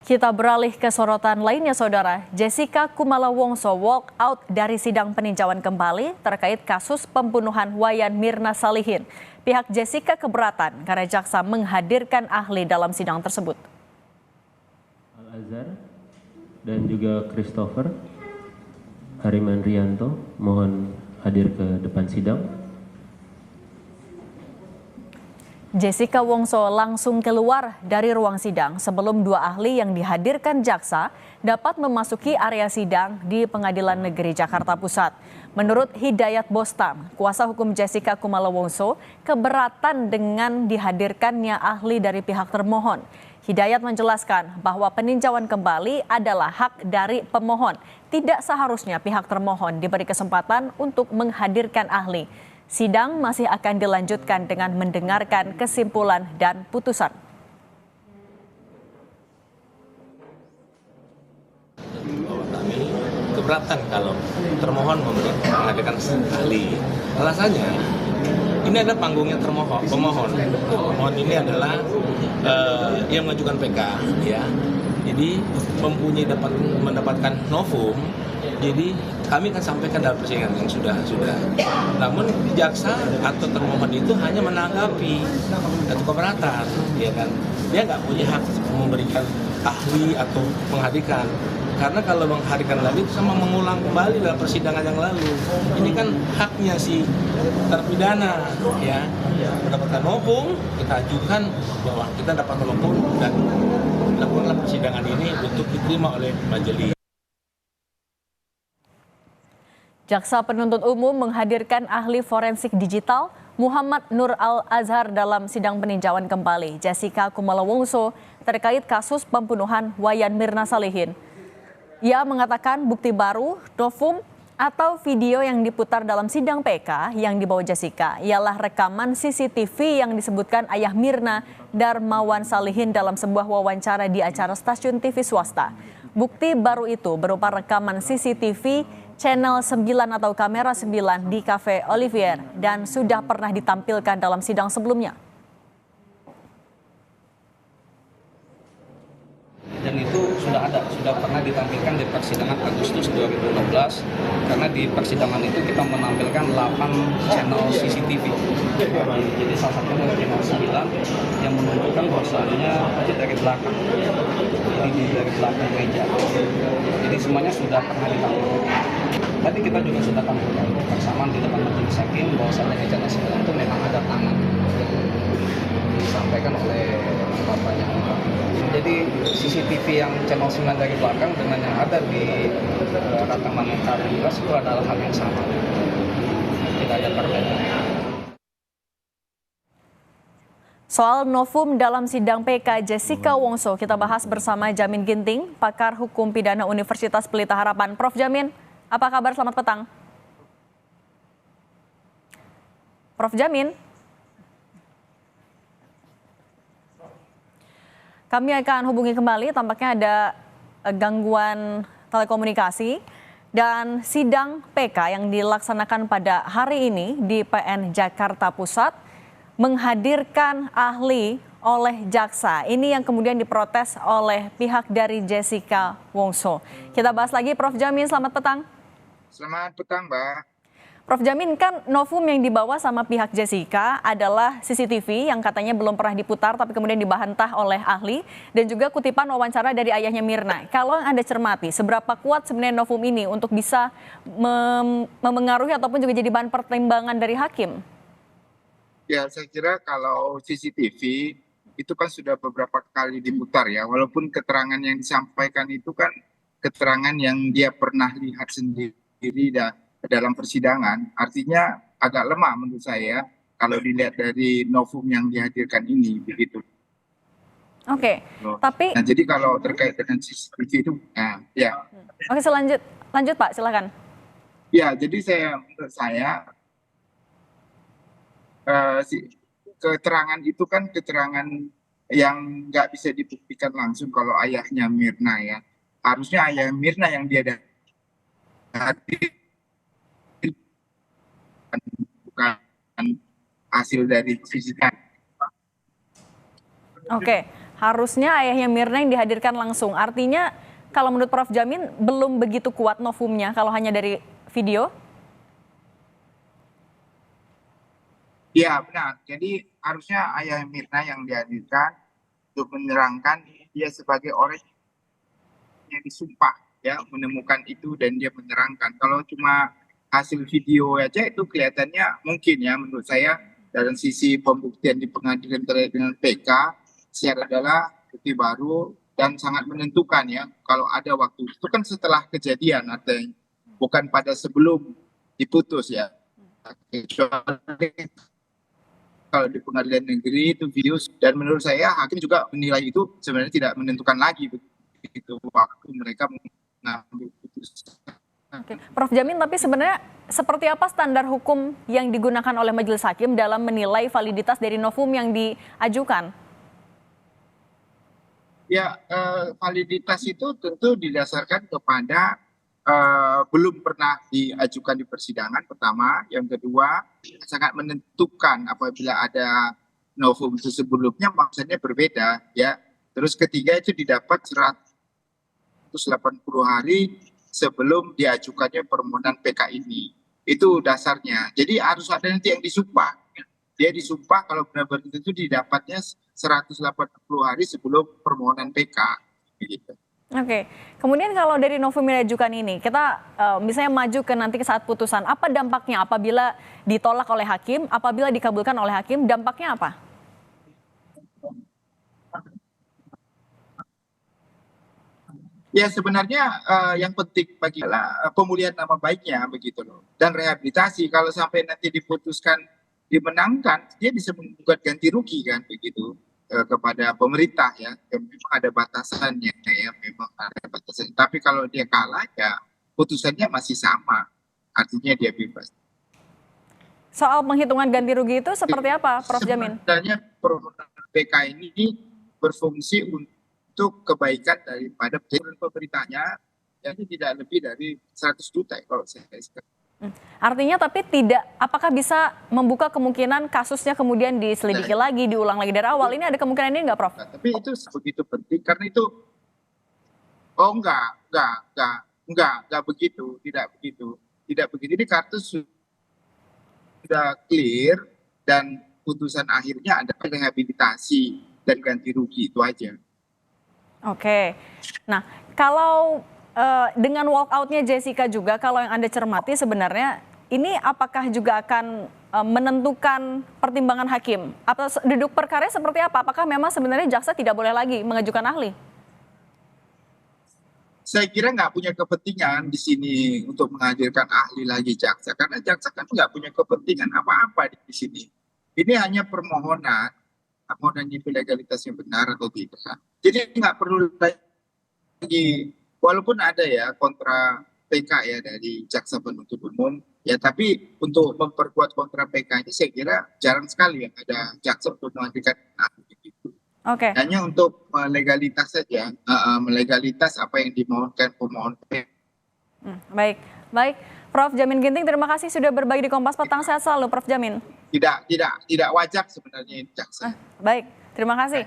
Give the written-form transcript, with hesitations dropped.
Kita beralih ke sorotan lainnya, Saudara. Jessica Kumala Wongso walk out dari sidang peninjauan kembali terkait kasus pembunuhan Wayan Mirna Salihin. Pihak Jessica keberatan karena jaksa menghadirkan ahli dalam sidang tersebut. Al-Azhar dan juga Christopher Hariman Rianto mohon hadir ke depan sidang. Jessica Wongso langsung keluar dari ruang sidang sebelum dua ahli yang dihadirkan jaksa dapat memasuki area sidang di Pengadilan Negeri Jakarta Pusat. Menurut Hidayat Bostam, kuasa hukum Jessica Kumala Wongso keberatan dengan dihadirkannya ahli dari pihak termohon. Hidayat menjelaskan bahwa peninjauan kembali adalah hak dari pemohon. Tidak seharusnya pihak termohon diberi kesempatan untuk menghadirkan ahli. Sidang masih akan dilanjutkan dengan mendengarkan kesimpulan dan putusan. Kami keberatan kalau termohon menghadirkan ahli. Alasannya, ini ada panggungnya pemohon. Pemohon ini adalah yang mengajukan PK, ya. Jadi mempunyai mendapatkan novum. Jadi kami akan sampaikan dalam persidangan yang sudah. Namun jaksa atau termohon itu hanya menanggapi atau keberatan, ya kan? Dia nggak punya hak memberikan ahli atau menghadirkan. Karena kalau menghadirkan lagi itu sama mengulang kembali dalam persidangan yang lalu. Ini kan haknya si terpidana, ya. Mendapatkan novum, kita ajukan bahwa kita dapat novum dan lakukanlah persidangan ini untuk diterima oleh majelis. Jaksa penuntut umum menghadirkan ahli forensik digital Muhammad Nur Al-Azhar dalam sidang peninjauan kembali Jessica Kumala Wongso terkait kasus pembunuhan Wayan Mirna Salihin. Ia mengatakan bukti baru, novum, atau video yang diputar dalam sidang PK yang dibawa Jessica ialah rekaman CCTV yang disebutkan ayah Mirna Darmawan Salihin dalam sebuah wawancara di acara stasiun TV swasta. Bukti baru itu berupa rekaman CCTV Channel 9 atau kamera 9 di Cafe Olivier dan sudah pernah ditampilkan dalam sidang sebelumnya. Dan itu sudah pernah ditampilkan di persidangan Agustus 2016 karena di persidangan itu kita menampilkan 8 channel CCTV. Jadi salah satunya channel 9 yang menunjukkan bahwasannya dari belakang. Jadi dari belakang meja. Jadi semuanya sudah pernah ditampilkan. Tadi kita juga sudah tampilkan bersama di depan majelis hakim bahwasannya di channel 9 itu memang ada tangan disampaikan oleh bapaknya. Jadi CCTV yang channel 9 dari belakang dengan yang ada di rekaman yang K15 itu adalah hal yang sama. Tidak ada perbedaan. Soal novum dalam sidang PK Jessica Wongso kita bahas bersama Jamin Ginting, pakar hukum pidana Universitas Pelita Harapan. Prof Jamin, apa kabar? Selamat petang. Prof Jamin. Kami akan hubungi kembali, tampaknya ada gangguan telekomunikasi. Dan sidang PK yang dilaksanakan pada hari ini di PN Jakarta Pusat menghadirkan ahli oleh jaksa. Ini yang kemudian diprotes oleh pihak dari Jessica Wongso. Kita bahas lagi, Prof Jamin, selamat petang. Selamat petang, Mbak. Prof Jamin, kan novum yang dibawa sama pihak Jessica adalah CCTV yang katanya belum pernah diputar tapi kemudian dibantah oleh ahli dan juga kutipan wawancara dari ayahnya Mirna. Kalau Anda cermati, seberapa kuat sebenarnya novum ini untuk bisa memengaruhi ataupun juga jadi bahan pertimbangan dari hakim? Ya, saya kira kalau CCTV itu kan sudah beberapa kali diputar ya, walaupun keterangan yang disampaikan itu kan keterangan yang dia pernah lihat sendiri dalam persidangan, artinya agak lemah menurut saya kalau dilihat dari novum yang dihadirkan ini, begitu. Oke, tapi Nah, jadi kalau terkait dengan CCTV itu, ya. Oke, lanjut Pak, silakan. Ya, jadi menurut saya keterangan itu kan keterangan yang nggak bisa dibuktikan langsung kalau ayahnya Mirna ya. Harusnya ayah Mirna yang dia hadir, bukan hasil dari CCTV. Oke, harusnya ayahnya Mirna yang dihadirkan langsung. Artinya kalau menurut Prof. Jamin belum begitu kuat novumnya kalau hanya dari video? Ya benar, jadi harusnya ayah Mirna yang dihadirkan untuk menerangkan dia sebagai orang yang disumpah ya menemukan itu dan dia menerangkan. Kalau cuma hasil video aja itu kelihatannya mungkin ya menurut saya dalam sisi pembuktian di pengadilan terkait dengan PK secara adalah bukti baru dan sangat menentukan ya kalau ada waktu itu kan setelah kejadian artinya bukan pada sebelum diputus ya. Kecuali kalau di pengadilan negeri itu video dan menurut saya hakim juga menilai itu sebenarnya tidak menentukan lagi begitu waktu mereka mengambil putusan. Oke. Prof. Jamin, tapi sebenarnya seperti apa standar hukum yang digunakan oleh majelis hakim dalam menilai validitas dari novum yang diajukan? Ya, validitas itu tentu didasarkan kepada belum pernah diajukan di persidangan pertama, yang kedua sangat menentukan apabila ada novum itu sebelumnya maksudnya berbeda ya. Terus ketiga itu didapat 180 hari sebelum diajukannya permohonan PK ini. Itu dasarnya. Jadi harus ada nanti yang disumpah. Dia disumpah kalau benar-benar itu didapatnya 180 hari sebelum permohonan PK. Begitu. Oke, kemudian kalau dari novum yang diajukan ini, kita misalnya maju ke nanti ke saat putusan, apa dampaknya apabila ditolak oleh hakim, apabila dikabulkan oleh hakim, dampaknya apa? Ya sebenarnya yang penting bagi pemulihan nama baiknya begitu loh dan rehabilitasi. Kalau sampai nanti diputuskan dimenangkan, dia bisa menggugat ganti rugi kan begitu kepada pemerintah ya. Memang ada batasannya ya, memang ada batasannya. Tapi kalau dia kalah ya putusannya masih sama, artinya dia bebas. Soal penghitungan ganti rugi itu seperti apa, Prof. Jamin? Sebenarnya permohonan PK ini berfungsi untuk kebaikan daripada pemerintahnya, jadi tidak lebih dari 100 juta kalau saya katakan. Artinya tapi tidak, apakah bisa membuka kemungkinan kasusnya kemudian diselidiki lagi, diulang lagi dari awal? Ini ada kemungkinan ini nggak, Prof? Tapi itu begitu penting karena itu, enggak begitu, tidak begitu. Ini kartu sudah clear dan putusan akhirnya ada rehabilitasi dan ganti rugi, itu aja. Oke, nah kalau dengan walkoutnya Jessica juga, kalau yang Anda cermati sebenarnya ini apakah juga akan menentukan pertimbangan hakim? Atau duduk perkara seperti apa? Apakah memang sebenarnya jaksa tidak boleh lagi mengajukan ahli? Saya kira nggak punya kepentingan di sini untuk menghadirkan ahli lagi jaksa, karena jaksa kan nggak punya kepentingan apa-apa di sini. Ini hanya permohonan itu legalitasnya benar atau tidak. Jadi nggak perlu lagi. Walaupun ada ya kontra PK ya dari jaksa penuntut umum ya, tapi untuk memperkuat kontra PK ini saya kira jarang sekali yang ada jaksa untuk menghadirkan ahli itu. Oke. Hanya untuk legalitas saja, melegalitas apa yang dimohonkan pemohon PK. Baik. Prof. Jamin Ginting, terima kasih sudah berbagi di Kompas Petang. Sehat selalu, Prof. Jamin. Tidak wajar sebenarnya jaksa. Baik, terima kasih.